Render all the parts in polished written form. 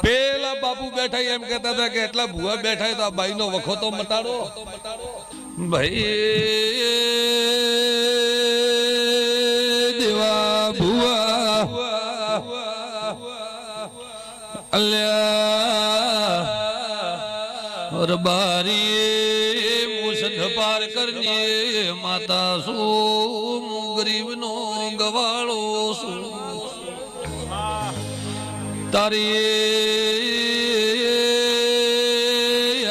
પેલા બાપુ બેઠા એમ કહેતા હતા કે એટલા ભુવા બેઠા તો આ બાઈ નો વખો તો મટાડો ભાઈ દેવા ભુવા અલ્યા રબારી મુસદ પાર કરની માતા શું ગરીબ નો ગવાળો શું તારી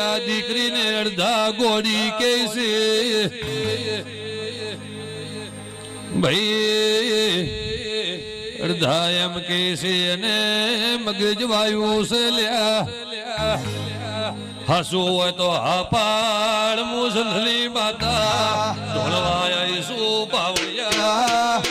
આ દીકરીને અડધા ગોળી કે છે ભાઈ અડધા એમ કે છે અને મગજ વાયુ છે લ્યા હસવું હોય તો હા પાડ મુસલની માતા ઢોળવાય શું પાવડિયા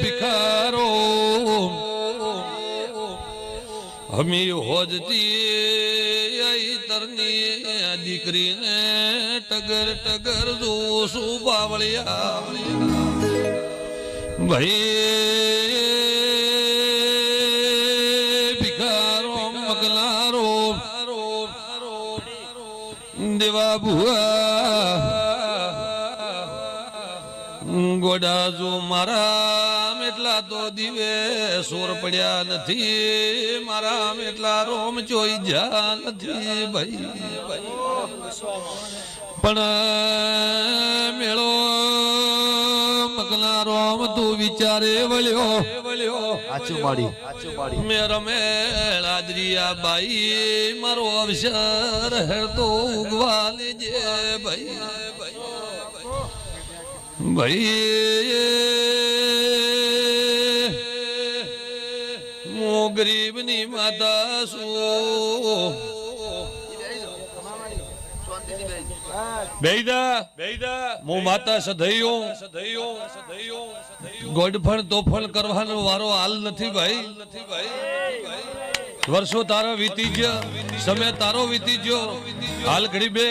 ભિખારો હમી હોજતી તરની દીકરીને ટગર ટગર જોશું બાવળિયા ભાઈ ભિખારો મગલારો દેવા ભુઆ ગોડા જો મારા એટલા તો દિવે સોર પડ્યા નથી મારા એટલા રોમ ચોઈ જા નથી ભાઈ પણ મેળો મગના રોમ તું વિચારે વળ્યો મે રમેળ આદરિયા બાઈ મારો અવસર હેરતો ઉગવા લેજે ભાઈ ભાઈ મો ગરીબ ની માતા શું બેઈદા મો માતા સધૈયો ગોડફણ તોફણ કરવાનો વારો હાલ નથી ભાઈ વર્ષો તારા વીતી ગયા સમય તારો વીતી ગયો હાલ ઘડી બે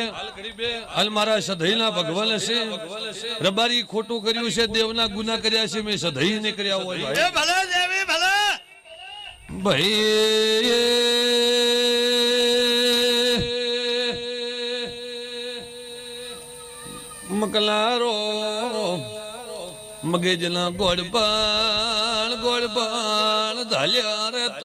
હાલ મારા સધઈના ભગવાન છે રબારી ખોટું કર્યું છે દેવના ગુના કર્યા છે મેં સધઈ ને કર્યા હોય ભાઈ મકલારો મગજના ગોળપાણ ધાલ્યા રે